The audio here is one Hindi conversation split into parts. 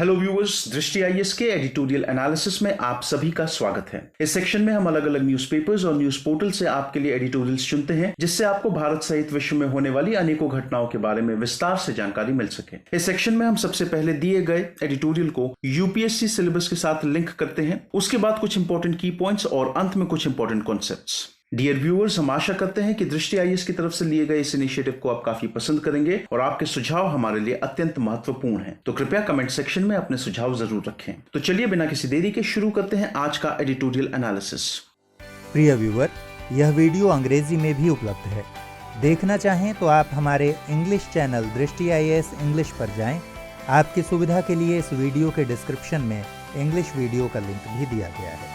हेलो व्यूअर्स, दृष्टि आईएएस के एडिटोरियल एनालिसिस में आप सभी का स्वागत है। इस सेक्शन में हम अलग अलग न्यूज़पेपर्स और न्यूज पोर्टल से आपके लिए एडिटोरियल्स चुनते हैं, जिससे आपको भारत सहित विश्व में होने वाली अनेकों घटनाओं के बारे में विस्तार से जानकारी मिल सके। इस सेक्शन में हम सबसे पहले दिए गए एडिटोरियल को यूपीएससी सिलेबस के साथ लिंक करते हैं, उसके बाद कुछ इंपॉर्टेंट की पॉइंट्स और अंत में कुछ इंपॉर्टेंट कॉन्सेप्ट्स। डियर व्यूअर्स, हम आशा करते हैं कि दृष्टि आईएएस की तरफ से लिए गए इस इनिशिएटिव को आप काफी पसंद करेंगे और आपके सुझाव हमारे लिए अत्यंत महत्वपूर्ण हैं। तो कृपया कमेंट सेक्शन में अपने सुझाव जरूर रखें। तो चलिए बिना किसी देरी के शुरू करते हैं आज का एडिटोरियल एनालिसिस। प्रिय व्यूअर, यह वीडियो अंग्रेजी में भी उपलब्ध है। देखना चाहें तो आप हमारे इंग्लिश चैनल दृष्टि आईएएस इंग्लिश पर जाएं। आपकी सुविधा के लिए इस वीडियो के डिस्क्रिप्शन में इंग्लिश वीडियो का लिंक भी दिया गया है।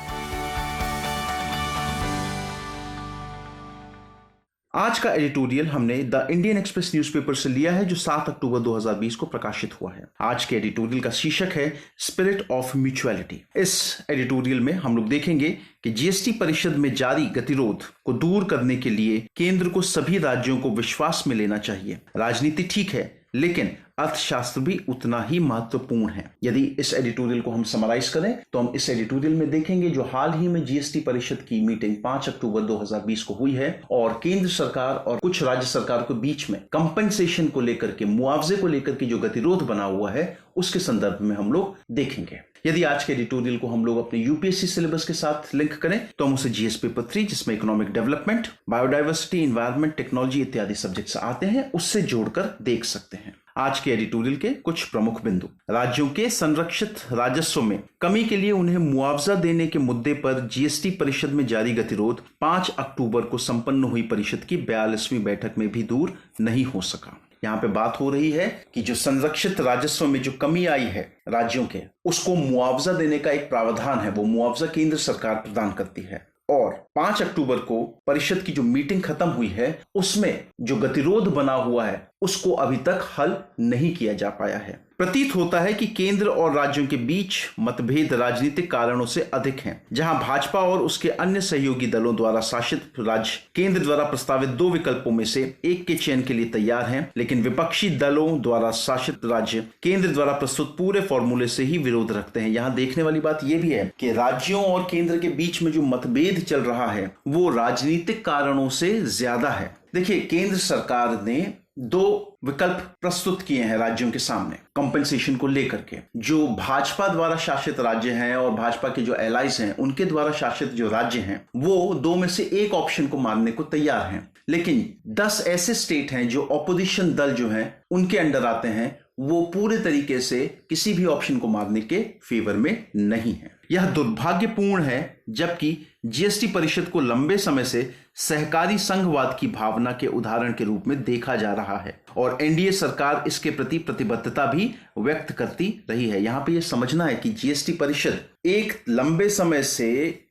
आज का एडिटोरियल हमने द इंडियन एक्सप्रेस न्यूज़पेपर से लिया है, जो 7 अक्टूबर 2020 को प्रकाशित हुआ है। आज के एडिटोरियल का शीर्षक है स्पिरिट ऑफ म्यूचुअलिटी। इस एडिटोरियल में हम लोग देखेंगे कि जीएसटी परिषद में जारी गतिरोध को दूर करने के लिए केंद्र को सभी राज्यों को विश्वास में लेना चाहिए। राजनीति ठीक है, लेकिन अर्थशास्त्र भी उतना ही महत्वपूर्ण है। यदि इस एडिटोरियल को हम समराइज करें तो हम इस एडिटोरियल में देखेंगे जो हाल ही में जीएसटी परिषद की मीटिंग 5 अक्टूबर 2020 को हुई है और केंद्र सरकार और कुछ राज्य सरकार के बीच में कंपनसेशन को लेकर के, मुआवजे को लेकर के जो गतिरोध बना हुआ है, उसके संदर्भ में हम लोग देखेंगे। यदि आज के एडिटोरियल को हम लोग अपने यूपीएससी सिलेबस के साथ लिंक करें तो हम उसे जीएस पेपर 3, जिसमें economic development, biodiversity, environment, technology इत्यादि सब्जेक्ट्स आते हैं, उससे जोड़कर देख सकते हैं। आज के एडिटोरियल के कुछ प्रमुख बिंदु: राज्यों के संरक्षित राजस्व में कमी के लिए उन्हें मुआवजा देने के मुद्दे पर जीएसटी परिषद में जारी गतिरोध 5 अक्टूबर को संपन्न हुई परिषद की 42वीं बैठक में भी दूर नहीं हो सका। यहाँ पे बात हो रही है कि जो संरक्षित राजस्व में जो कमी आई है राज्यों के, उसको मुआवजा देने का एक प्रावधान है, वो मुआवजा केंद्र सरकार प्रदान करती है। और 5 अक्टूबर को परिषद की जो मीटिंग खत्म हुई है, उसमें जो गतिरोध बना हुआ है उसको अभी तक हल नहीं किया जा पाया है। प्रतीत होता है कि केंद्र और राज्यों के बीच मतभेद राजनीतिक कारणों से अधिक हैं। जहां भाजपा और उसके अन्य सहयोगी दलों द्वारा शासित राज्य केंद्र द्वारा प्रस्तावित 2 विकल्पों में से एक के चयन के लिए तैयार हैं, लेकिन विपक्षी दलों द्वारा शासित राज्य केंद्र द्वारा प्रस्तुत पूरे फॉर्मूले से ही विरोध रखते हैं। यहाँ देखने वाली बात यह भी है कि राज्यों और केंद्र के बीच में जो मतभेद चल रहा है वो राजनीतिक कारणों से ज्यादा है। देखिए, केंद्र सरकार ने 2 विकल्प प्रस्तुत किए हैं राज्यों के सामने कंपनसेशन को लेकर के। जो भाजपा द्वारा शासित राज्य हैं और भाजपा के जो एलाइज हैं, उनके द्वारा शासित जो राज्य हैं, वो 2 में से एक ऑप्शन को मानने को तैयार हैं। लेकिन 10 ऐसे स्टेट हैं जो ऑपोजिशन दल जो हैं उनके अंडर आते हैं, वो पूरे तरीके से किसी भी ऑप्शन को मानने के फेवर में नहीं है। यह दुर्भाग्यपूर्ण है, जबकि जीएसटी परिषद को लंबे समय से सहकारी संघवाद की भावना के उदाहरण के रूप में देखा जा रहा है और एनडीए सरकार इसके प्रति प्रतिबद्धता भी व्यक्त करती रही है। यहाँ पे ये समझना है कि जीएसटी परिषद एक लंबे समय से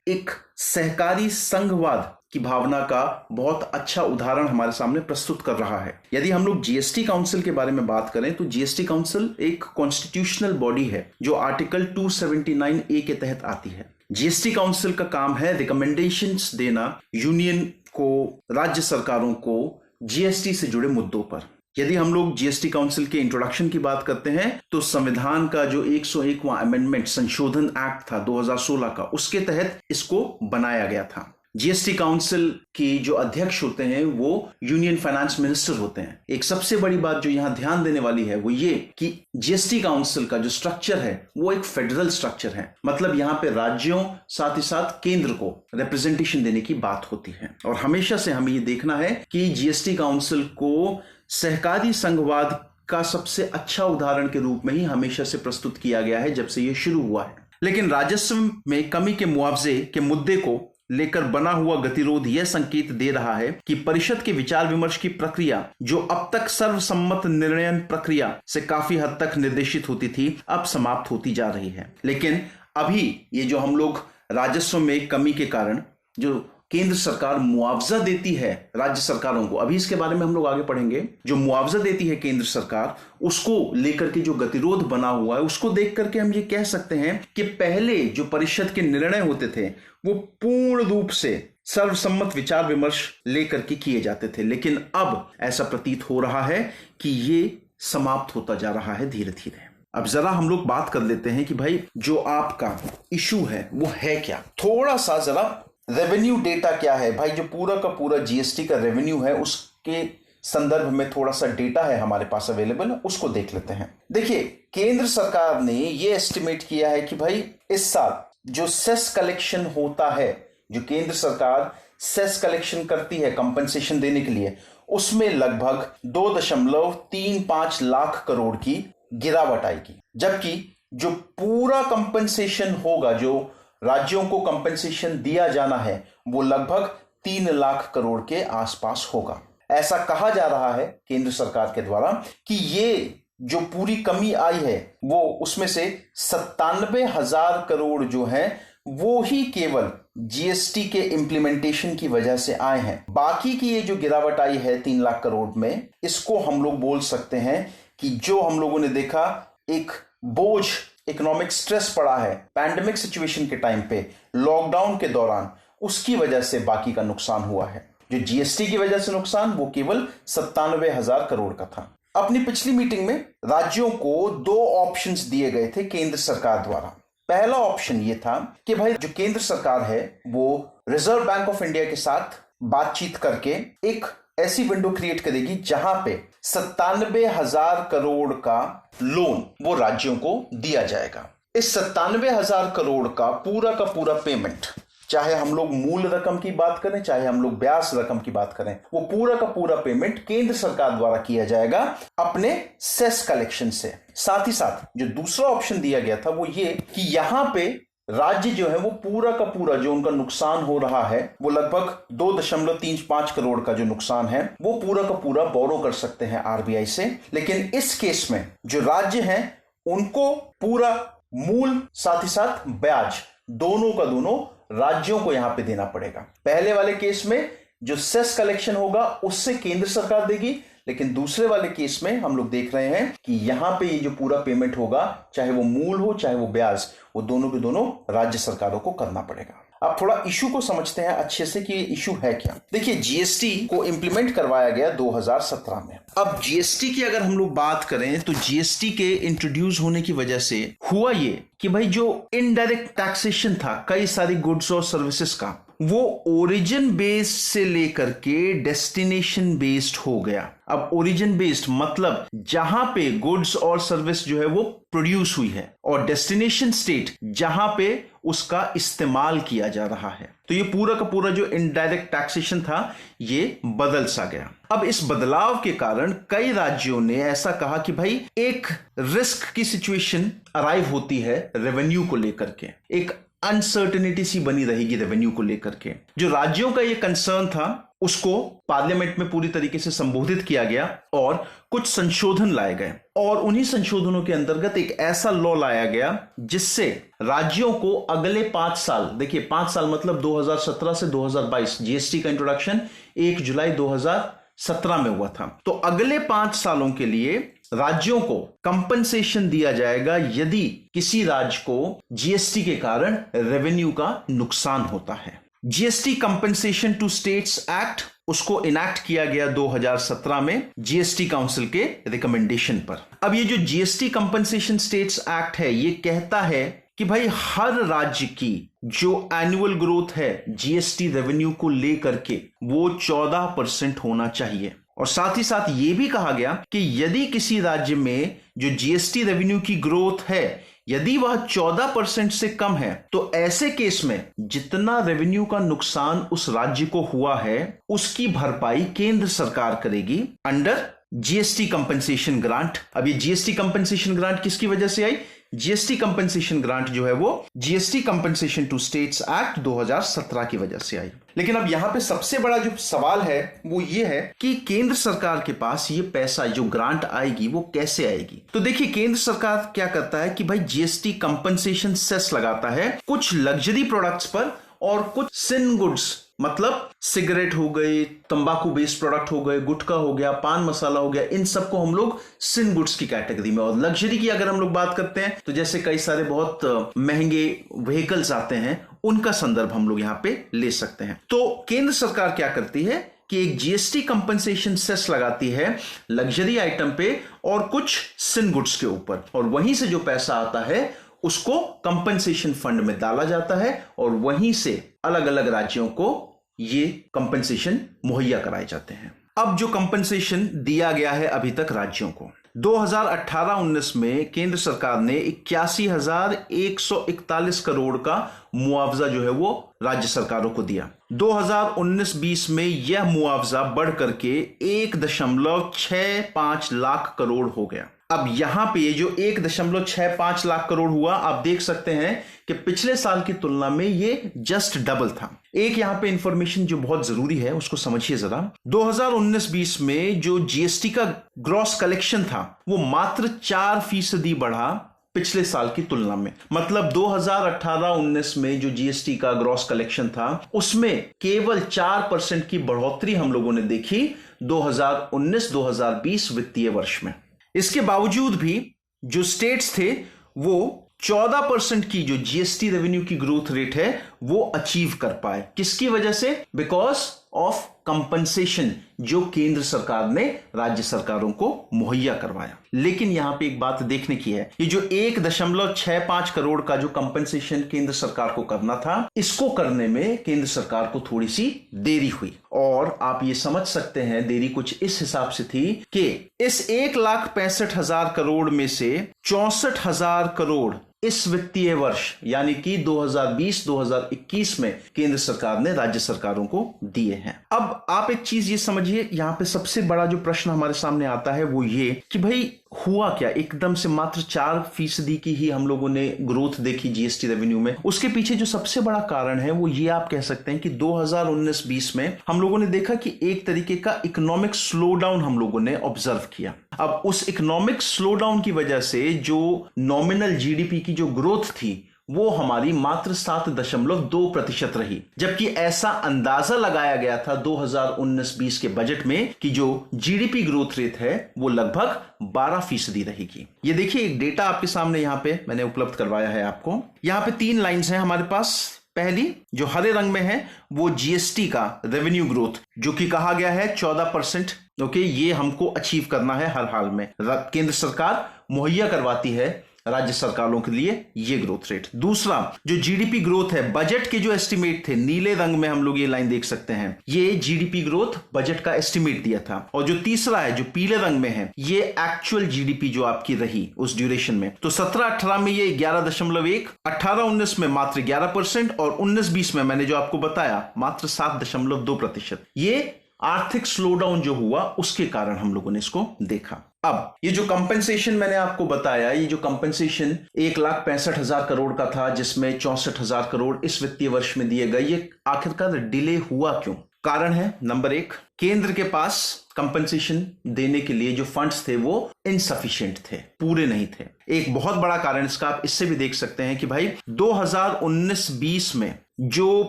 एक सहकारी संघवाद की भावना का बहुत अच्छा उदाहरण हमारे सामने प्रस्तुत कर रहा है। यदि हम लोग जीएसटी काउंसिल के बारे में बात करें तो जीएसटी काउंसिल एक कॉन्स्टिट्यूशनल बॉडी है जो आर्टिकल 279A के तहत आती है। जीएसटी काउंसिल का काम है रिकमेंडेशंस देना यूनियन को, राज्य सरकारों को जीएसटी से जुड़े मुद्दों पर। यदि हम लोग जीएसटी काउंसिल के इंट्रोडक्शन की बात करते हैं तो संविधान का जो 101वां अमेंडमेंट संशोधन एक्ट था 2016 का, उसके तहत इसको बनाया गया था। जीएसटी काउंसिल की जो अध्यक्ष होते हैं वो यूनियन फाइनेंस मिनिस्टर होते हैं। एक सबसे बड़ी बात जो यहां ध्यान देने वाली है वो ये कि जीएसटी काउंसिल का जो स्ट्रक्चर है वो एक फेडरल स्ट्रक्चर है। मतलब यहां पे राज्यों साथ ही साथ केंद्र को रिप्रेजेंटेशन देने की बात होती है। और हमेशा से हमें ये देखना है कि जीएसटी काउंसिल को सहकारी संघवाद का सबसे अच्छा उदाहरण के रूप में ही हमेशा से प्रस्तुत किया गया है जब से ये शुरू हुआ है। लेकिन राजस्व में कमी के मुआवजे के मुद्दे को लेकर बना हुआ गतिरोध यह संकेत दे रहा है कि परिषद के विचार विमर्श की प्रक्रिया, जो अब तक सर्वसम्मत निर्णय प्रक्रिया से काफी हद तक निर्देशित होती थी, अब समाप्त होती जा रही है। लेकिन अभी ये जो हम लोग राजस्व में कमी के कारण जो केंद्र सरकार मुआवजा देती है राज्य सरकारों को, अभी इसके बारे में हम लोग आगे पढ़ेंगे, जो मुआवजा देती है केंद्र सरकार, उसको लेकर के जो गतिरोध बना हुआ है, उसको देख करके हम ये कह सकते हैं कि पहले जो परिषद के निर्णय होते थे वो पूर्ण रूप से सर्वसम्मत विचार विमर्श लेकर के किए जाते थे। लेकिन अब ऐसा प्रतीत हो रहा है कि ये समाप्त होता जा रहा है धीरे धीरे। अब जरा हम लोग बात कर लेते हैं कि भाई जो आपका इशू है वो है क्या। थोड़ा सा जरा रेवेन्यू डेटा क्या है भाई, जो पूरा का पूरा जीएसटी का रेवेन्यू है उसके संदर्भ में थोड़ा सा डेटा है हमारे पास अवेलेबल, उसको देख लेते हैं। देखिए, केंद्र सरकार ने ये एस्टिमेट किया है कि भाई इस साल जो सेस कलेक्शन होता है, जो केंद्र सरकार सेस कलेक्शन करती है कंपनसेशन देने के लिए, उसमें लगभग 2.35 लाख करोड़ की गिरावट आएगी। जबकि जो पूरा कंपनसेशन होगा, जो राज्यों को कंपनसेशन दिया जाना है, वो लगभग 3 लाख करोड़ के आसपास होगा। ऐसा कहा जा रहा है केंद्र सरकार के द्वारा कि ये जो पूरी कमी आई है वो उसमें से 97,000 करोड़ जो है वो ही केवल जीएसटी के इंप्लीमेंटेशन की वजह से आए हैं। बाकी की ये जो गिरावट आई है 3 लाख करोड़ में, इसको हम लोग बोल सकते हैं कि जो हम लोगों ने देखा एक बोझ, इकोनॉमिक स्ट्रेस पड़ा है पैंडेमिक सिचुएशन के टाइम पे, लॉकडाउन के दौरान, उसकी वजह से बाकी का नुकसान हुआ है। जो जीएसटी की वजह से नुकसान वो केवल 97,000 करोड़ का था। अपनी पिछली मीटिंग में राज्यों को 2 ऑप्शंस दिए गए थे केंद्र सरकार द्वारा। पहला ऑप्शन ये था कि भाई जो केंद्र सरकार है वो रिजर्व बैंक ऑफ इंडिया के साथ बातचीत करके एक ऐसी विंडो क्रिएट करेगी जहां पे 97,000 करोड़ का लोन वो राज्यों को दिया जाएगा। इस 97,000 करोड़ का पूरा पेमेंट, चाहे हम लोग मूल रकम की बात करें, चाहे हम लोग ब्याज रकम की बात करें, वो पूरा का पूरा पेमेंट केंद्र सरकार द्वारा किया जाएगा अपने सेस कलेक्शन से। साथ ही साथ जो दूसरा ऑप्शन दिया गया था वो ये कि यहां पे राज्य जो है वो पूरा का पूरा जो उनका नुकसान हो रहा है, वो लगभग 2.35 करोड़ का जो नुकसान है वो पूरा का पूरा बोरो कर सकते हैं आरबीआई से। लेकिन इस केस में जो राज्य हैं उनको पूरा मूल साथ ही साथ ब्याज दोनों का दोनों राज्यों को यहां पे देना पड़ेगा। पहले वाले केस में जो सेस कलेक्शन होगा उससे केंद्र सरकार देगी, लेकिन दूसरे वाले केस में हम लोग देख रहे हैं कि यहां पे ये जो पूरा पेमेंट होगा, चाहे वो मूल हो चाहे वो ब्याज, वो दोनों के दोनों राज्य सरकारों को करना पड़ेगा। अब थोड़ा इशू को समझते हैं अच्छे से कि ये इशू है क्या। देखिए, जीएसटी को इंप्लीमेंट करवाया गया 2017 में। अब जीएसटी की अगर हम लोग बात करें तो जीएसटी के इंट्रोड्यूस होने की वजह से हुआ ये कि भाई जो इनडायरेक्ट टैक्सेशन था कई सारी गुड्स और सर्विसेज का, वो ओरिजिन बेस्ड से लेकर के डेस्टिनेशन बेस्ड हो गया। अब ओरिजिन बेस्ड मतलब जहां पे गुड्स और सर्विस जो है वो प्रोड्यूस हुई है, और डेस्टिनेशन स्टेट जहां पे उसका इस्तेमाल किया जा रहा है। तो ये पूरा का पूरा जो इनडायरेक्ट टैक्सेशन था ये बदल सा गया। अब इस बदलाव के कारण कई राज्यों ने ऐसा कहा कि भाई एक रिस्क की सिचुएशन अराइव होती है रेवेन्यू को लेकर के, एक अनसर्टेनिटी सी बनी रहेगी रेवेन्यू को लेकर के। जो राज्यों का ये कंसर्न था उसको पार्लियामेंट में पूरी तरीके से संबोधित किया गया और कुछ संशोधन लाए गए, और उन्हीं संशोधनों के अंतर्गत एक ऐसा लॉ लाया गया जिससे राज्यों को अगले 5 साल, देखिए 5 साल मतलब 2017 से 2022, जीएसटी का इंट्रोडक्शन 1 जुलाई 2017 में हुआ था, तो अगले 5 सालों के लिए राज्यों को कंपनसेशन दिया जाएगा यदि किसी राज्य को जीएसटी के कारण रेवेन्यू का नुकसान होता है। GST compensation to states act, उसको इनैक्ट किया गया 2017 में जीएसटी काउंसिल के रिकमेंडेशन पर। अब ये जो जीएसटी कंपनसेशन स्टेट्स एक्ट है ये कहता है कि भाई हर राज्य की जो एनुअल ग्रोथ है जीएसटी रेवेन्यू को लेकर के वो 14% होना चाहिए, और साथ ही साथ ये भी कहा गया कि यदि किसी राज्य में जो जीएसटी रेवेन्यू की ग्रोथ है यदि वह 14% से कम है तो ऐसे केस में जितना रेवेन्यू का नुकसान उस राज्य को हुआ है उसकी भरपाई केंद्र सरकार करेगी अंडर जीएसटी कंपनसेशन ग्रांट। अब ये जीएसटी कंपनसेशन ग्रांट किसकी वजह से आई? जीएसटी कंपनसेशन ग्रांट जो है वो GST compensation to states act 2017 की वजह से आई। लेकिन अब यहां पे सबसे बड़ा जो सवाल है वो ये है कि केंद्र सरकार के पास ये पैसा जो ग्रांट आएगी वो कैसे आएगी। तो देखिए, केंद्र सरकार क्या करता है कि भाई जीएसटी कंपनसेशन सेस लगाता है कुछ लग्जरी प्रोडक्ट्स पर और कुछ सिन गुड्स, मतलब सिगरेट हो गई, तंबाकू बेस्ड प्रोडक्ट हो गए, गुटखा हो गया, पान मसाला हो गया, इन सबको हम लोग सिन गुड्स की कैटेगरी में। और लग्जरी की अगर हम लोग बात करते हैं तो जैसे कई सारे बहुत महंगे व्हीकल्स आते हैं उनका संदर्भ हम लोग यहाँ पे ले सकते हैं। तो केंद्र सरकार क्या करती है कि एक जीएसटी कंपनसेशन सेस लगाती है लग्जरी आइटम पे और कुछ सिन गुड्स के ऊपर, और वहीं से जो पैसा आता है उसको कंपनसेशन फंड में डाला जाता है और वहीं से अलग अलग राज्यों को ये कंपनसेशन मुहैया कराए जाते हैं। अब जो कंपनसेशन दिया गया है अभी तक राज्यों को, 2018-19 में केंद्र सरकार ने 81,141 करोड़ का मुआवजा जो है वो राज्य सरकारों को दिया। 2019-20 में यह मुआवजा बढ़ करके 1.65 लाख करोड़ हो गया। अब यहां पे ये जो 1.65 लाख करोड़ हुआ, आप देख सकते हैं कि पिछले साल की तुलना में ये जस्ट डबल था। एक यहां पे इंफॉर्मेशन जो बहुत जरूरी है उसको समझिए जरा। 2019-20 में जो जीएसटी का ग्रॉस कलेक्शन था वो मात्र 4% बढ़ा पिछले साल की तुलना में। मतलब 2018-19 में जो जीएसटी का ग्रॉस कलेक्शन था उसमें केवल 4% की बढ़ोतरी हम लोगों ने देखी 2019-2020 वित्तीय वर्ष में। इसके बावजूद भी जो स्टेट्स थे वो 14% की जो जीएसटी रेवेन्यू की ग्रोथ रेट है वो अचीव कर पाए। किसकी वजह से? बिकॉज ऑफ कंपनसेशन जो केंद्र सरकार ने राज्य सरकारों को मुहैया करवाया। लेकिन यहां पे एक बात देखने की है, ये जो 1.65 करोड़ का जो कंपनसेशन केंद्र सरकार को करना था, इसको करने में केंद्र सरकार को थोड़ी सी देरी हुई। और आप ये समझ सकते हैं देरी कुछ इस हिसाब से थी कि इस 1,65,000 करोड़ में से 64,000 करोड़ इस वित्तीय वर्ष यानी कि 2020-2021 में केंद्र सरकार ने राज्य सरकारों को दिए हैं। अब आप एक चीज ये समझिए, यहां पे सबसे बड़ा जो प्रश्न हमारे सामने आता है वो ये कि भाई हुआ क्या, एकदम से मात्र 4% की ही हम लोगों ने ग्रोथ देखी जीएसटी रेवेन्यू में। उसके पीछे जो सबसे बड़ा कारण है वो ये आप कह सकते हैं कि 2019-20 में हम लोगों ने देखा कि एक तरीके का इकोनॉमिक स्लो डाउन हम लोगों ने ऑब्जर्व किया। अब उस इकोनॉमिक स्लो डाउन की वजह से जो नॉमिनल जीडीपी की जो ग्रोथ थी वो हमारी मात्र 7.2% रही, जबकि ऐसा अंदाजा लगाया गया था 2019-20 के बजट में कि जो जीडीपी ग्रोथ रेट है वो लगभग 12% रहेगी। ये देखिए एक डेटा आपके सामने यहां पे मैंने उपलब्ध करवाया है आपको। यहां पे 3 लाइंस हैं हमारे पास। पहली जो हरे रंग में है वो जीएसटी का रेवेन्यू ग्रोथ जो कि कहा गया है 14%। ओके, ये हमको अचीव करना है हर हाल में। केंद्र सरकार मुहैया करवाती है राज्य सरकारों के लिए ये ग्रोथ रेट। दूसरा जो जीडीपी ग्रोथ है, बजट के जो एस्टिमेट थे, नीले रंग में हम लोग ये लाइन देख सकते हैं, ये जीडीपी ग्रोथ बजट का एस्टिमेट दिया था। और जो तीसरा है जो पीले रंग में है, ये एक्चुअल जीडीपी जो आपकी रही उस ड्यूरेशन में। तो 17-18 में ये 11.1, 18-19 में मात्र 11% और 19-20 में मैंने जो आपको बताया मात्र 7.2%। ये आर्थिक स्लोडाउन जो हुआ उसके कारण हम लोगों ने इसको देखा। अब ये जो कंपनसेशन मैंने आपको बताया, ये जो कंपनसेशन 1,65,000 करोड़ का था जिसमें 64,000 करोड़ इस वित्तीय वर्ष में दिए गए, ये आखिरकार डिले हुआ क्यों? कारण है नंबर 1, केंद्र के पास कंपनसेशन देने के लिए जो फंड्स थे वो इनसफिशिएंट थे, पूरे नहीं थे। एक बहुत बड़ा कारण इसका आप इससे भी देख सकते हैं कि भाई 2019-20 में जो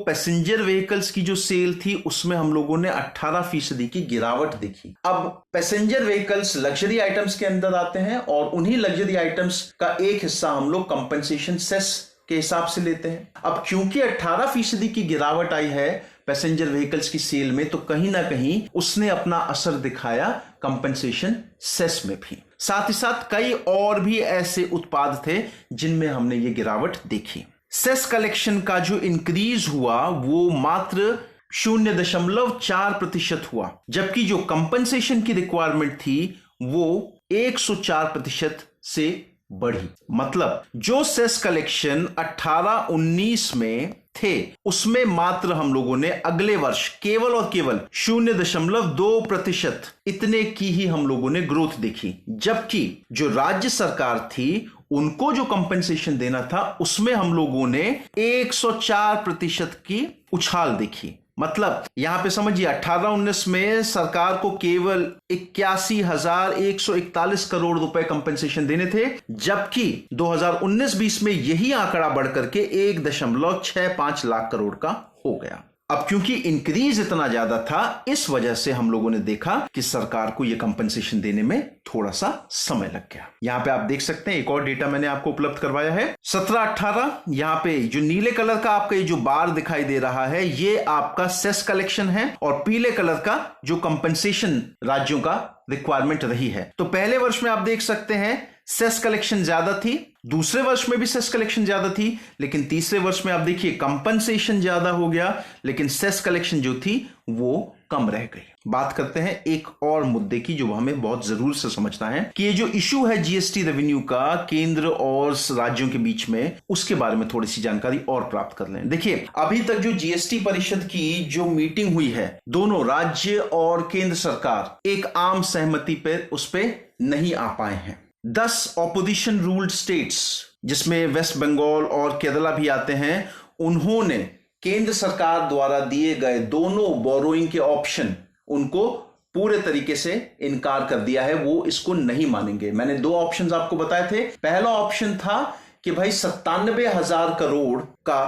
पैसेंजर व्हीकल्स की जो सेल थी उसमें हम लोगों ने 18% की गिरावट देखी। अब पैसेंजर व्हीकल्स लग्जरी आइटम्स के अंदर आते हैं और उन्हीं लग्जरी आइटम्स का एक हिस्सा हम लोग कंपनसेशन सेस के हिसाब से लेते हैं। अब क्योंकि 18% की गिरावट आई है पैसेंजर व्हीकल्स की सेल में, तो कहीं ना कहीं उसने अपना असर दिखाया कंपनसेशन सेस में भी। साथ ही साथ कई और भी ऐसे उत्पाद थे जिनमें हमने ये गिरावट देखी। सेस कलेक्शन का जो इंक्रीज हुआ वो मात्र 0.4% हुआ, जबकि जो कंपनसेशन की रिक्वायरमेंट थी वो 104% से बढ़ी। मतलब जो सेस कलेक्शन 18-19 में थे उसमें मात्र हम लोगों ने अगले वर्ष केवल और केवल 0.2% इतने की ही हम लोगों ने ग्रोथ देखी, जबकि जो राज्य सरकार थी उनको जो कंपनसेशन देना था उसमें हम लोगों ने 104% की उछाल देखी। मतलब यहां पे समझिए 18-19 में सरकार को केवल 81,141 करोड़ रुपए कंपनसेशन देने थे, जबकि 2019-20 में यही आंकड़ा बढ़कर के 1.65 लाख करोड़ का हो गया। अब क्योंकि इंक्रीज इतना ज्यादा था, इस वजह से हम लोगों ने देखा कि सरकार को यह कंपनसेशन देने में थोड़ा सा समय लग गया। यहां पे आप देख सकते हैं एक और डेटा मैंने आपको उपलब्ध करवाया है 17-18। यहां पे जो नीले कलर का आपका ये जो बार दिखाई दे रहा है, ये आपका सेस कलेक्शन है, और पीले कलर का जो कंपनसेशन राज्यों का रिक्वायरमेंट रही है। तो पहले वर्ष में आप देख सकते हैं सेस कलेक्शन ज्यादा थी, दूसरे वर्ष में भी सेस कलेक्शन ज्यादा थी, लेकिन तीसरे वर्ष में आप देखिए कंपनसेशन ज्यादा हो गया, लेकिन सेस कलेक्शन जो थी वो कम रह गई। बात करते हैं एक और मुद्दे की जो हमें बहुत जरूर से समझना है कि ये जो इशू है जीएसटी रेवेन्यू का केंद्र और राज्यों के बीच में, उसके बारे में थोड़ी सी जानकारी और प्राप्त कर लें। देखिए, अभी तक जो जीएसटी परिषद की जो मीटिंग हुई है, दोनों राज्य और केंद्र सरकार एक आम सहमति पे उस पे नहीं आ पाए हैं। 10 ऑपोजिशन रूल्ड स्टेट्स, जिसमें वेस्ट बंगाल और केरला भी आते हैं, उन्होंने केंद्र सरकार द्वारा दिए गए दोनों बोरोइंग के ऑप्शन उनको पूरे तरीके से इनकार कर दिया है, वो इसको नहीं मानेंगे। मैंने 2 ऑप्शंस आपको बताए थे। पहला ऑप्शन था कि भाई 97,000 करोड़ का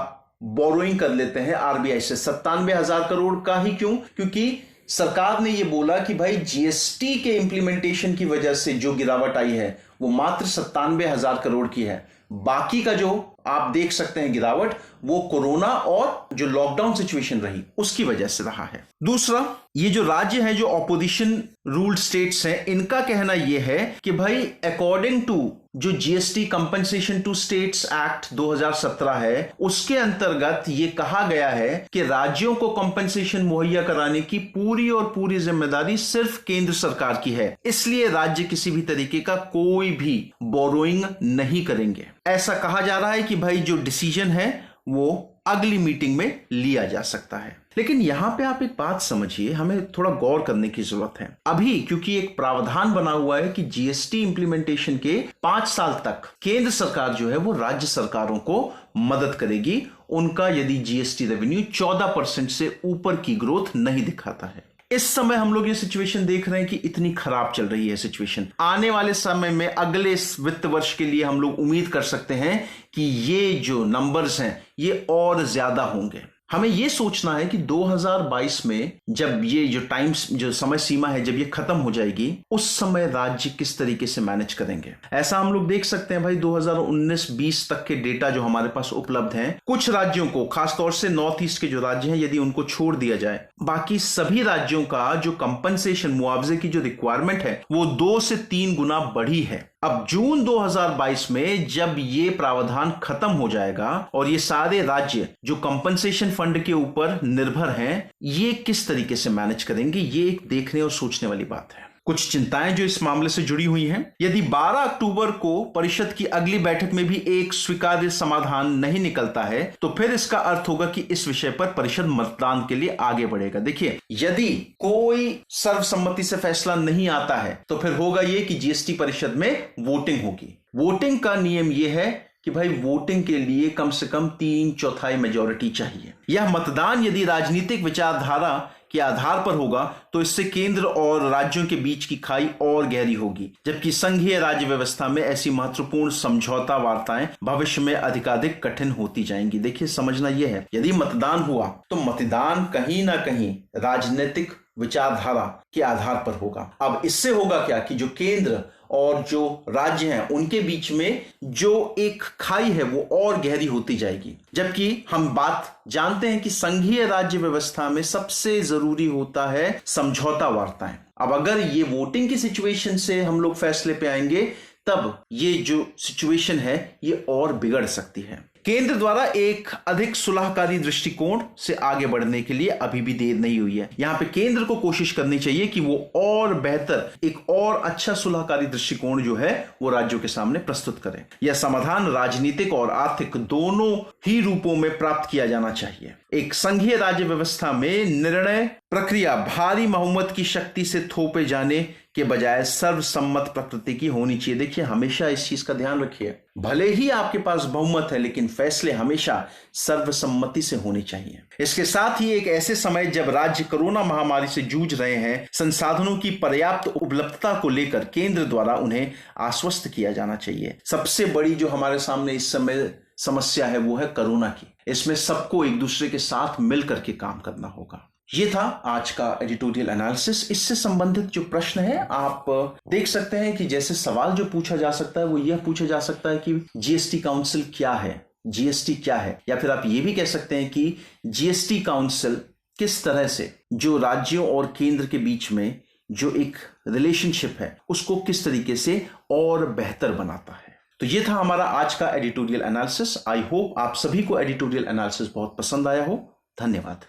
बोरोइंग कर लेते हैं आरबीआई से। 97,000 करोड़ का ही क्यों? क्योंकि सरकार ने यह बोला कि भाई जीएसटी के इंप्लीमेंटेशन की वजह से जो गिरावट आई है वो मात्र 97,000 करोड़ की है। बाकी का जो आप देख सकते हैं गिरावट, वो कोरोना और जो लॉकडाउन सिचुएशन रही उसकी वजह से रहा है। दूसरा, ये जो राज्य हैं जो ऑपोजिशन रूल्ड स्टेट्स हैं, इनका कहना यह है कि भाई अकॉर्डिंग टू जो GST compensation to states act 2017 है, उसके अंतर्गत ये कहा गया है कि राज्यों को कंपनसेशन मुहैया कराने की पूरी और पूरी जिम्मेदारी सिर्फ केंद्र सरकार की है, इसलिए राज्य किसी भी तरीके का कोई भी बोरोइंग नहीं करेंगे। ऐसा कहा जा रहा है कि भाई जो डिसीजन है वो अगली मीटिंग में लिया जा सकता है। लेकिन यहां पे आप एक बात समझिए, हमें थोड़ा गौर करने की जरूरत है। अभी क्योंकि एक प्रावधान बना हुआ है कि जीएसटी इंप्लीमेंटेशन के 5 साल तक केंद्र सरकार जो है वो राज्य सरकारों को मदद करेगी, उनका यदि जीएसटी रेवेन्यू 14% से ऊपर की ग्रोथ नहीं दिखाता है। इस समय हम लोग ये सिचुएशन देख रहे हैं कि इतनी खराब चल रही है सिचुएशन। आने वाले समय में अगले वित्त वर्ष के लिए हम लोग उम्मीद कर सकते हैं कि ये जो नंबर्स हैं ये और ज्यादा होंगे। हमें यह सोचना है कि 2022 में जब ये जो समय सीमा है, जब ये खत्म हो जाएगी, उस समय राज्य किस तरीके से मैनेज करेंगे। ऐसा हम लोग देख सकते हैं भाई 2019-20 तक के डेटा जो हमारे पास उपलब्ध हैं, कुछ राज्यों को, खासतौर से नॉर्थ ईस्ट के जो राज्य हैं, यदि उनको छोड़ दिया जाए, बाकी सभी राज्यों का जो कंपनसेशन मुआवजे की जो रिक्वायरमेंट है वो 2 से 3 गुना बढ़ी है। अब जून 2022 में जब ये प्रावधान खत्म हो जाएगा और ये सारे राज्य जो कंपनसेशन फंड के ऊपर निर्भर हैं, ये किस तरीके से मैनेज करेंगे, ये एक देखने और सोचने वाली बात है। कुछ चिंताएं जो इस मामले से जुड़ी हुई हैं। यदि 12 अक्टूबर को परिषद की अगली बैठक में भी एक स्वीकार्य समाधान नहीं निकलता है, तो फिर इसका अर्थ होगा कि इस विषय पर परिषद मतदान के लिए आगे बढ़ेगा। देखिए, यदि कोई सर्वसम्मति से फैसला नहीं आता है तो फिर होगा यह कि जीएसटी परिषद में वोटिंग होगी। वोटिंग का नियम यह है कि भाई वोटिंग के लिए कम से कम 3/4 मेजॉरिटी चाहिए। यह मतदान यदि राजनीतिक विचारधारा के आधार पर होगा तो इससे केंद्र और राज्यों के बीच की खाई और गहरी होगी, जबकि संघीय राज्य व्यवस्था में ऐसी महत्वपूर्ण समझौता वार्ताएं भविष्य में अधिकाधिक कठिन होती जाएंगी। देखिए, समझना यह है, यदि मतदान हुआ तो मतदान कहीं ना कहीं राजनीतिक विचारधारा के आधार पर होगा। अब इससे होगा क्या कि जो केंद्र और जो राज्य हैं उनके बीच में जो एक खाई है वो और गहरी होती जाएगी, जबकि हम बात जानते हैं कि संघीय राज्य व्यवस्था में सबसे जरूरी होता है समझौता वार्ताएं। अब अगर ये वोटिंग की सिचुएशन से हम लोग फैसले पे आएंगे, तब ये जो सिचुएशन है ये और बिगड़ सकती है। केंद्र द्वारा एक अधिक सुलहकारी दृष्टिकोण से आगे बढ़ने के लिए अभी भी देर नहीं हुई है। यहां पे केंद्र को कोशिश करनी चाहिए कि वो और बेहतर, एक और अच्छा सुलहकारी दृष्टिकोण जो है वो राज्यों के सामने प्रस्तुत करें। यह समाधान राजनीतिक और आर्थिक दोनों ही रूपों में प्राप्त किया जाना चाहिए। एक संघीय राज्य व्यवस्था में निर्णय प्रक्रिया भारी बहुमत की शक्ति से थोपे जाने के बजाय सर्वसम्मत प्रकृति की होनी चाहिए। देखिए, हमेशा इस चीज का ध्यान रखिए, भले ही आपके पास बहुमत है लेकिन फैसले हमेशा सर्वसम्मति से होने चाहिए। इसके साथ ही एक ऐसे समय जब राज्य कोरोना महामारी से जूझ रहे हैं, संसाधनों की पर्याप्त उपलब्धता को लेकर केंद्र द्वारा उन्हें आश्वस्त किया जाना चाहिए। सबसे बड़ी जो हमारे सामने इस समय समस्या है वो है कोरोना की। इसमें सबको एक दूसरे के साथ मिल करके काम करना होगा। ये था आज का एडिटोरियल एनालिसिस। इससे संबंधित जो प्रश्न है आप देख सकते हैं कि जैसे सवाल जो पूछा जा सकता है वो यह पूछा जा सकता है कि जीएसटी काउंसिल क्या है, जीएसटी क्या है, या फिर आप ये भी कह सकते हैं कि जीएसटी काउंसिल किस तरह से जो राज्यों और केंद्र के बीच में जो एक रिलेशनशिप है उसको किस तरीके से और बेहतर बनाता है। तो ये था हमारा आज का एडिटोरियल एनालिसिस। आई होप आप सभी को एडिटोरियल एनालिसिस बहुत पसंद आया हो। धन्यवाद।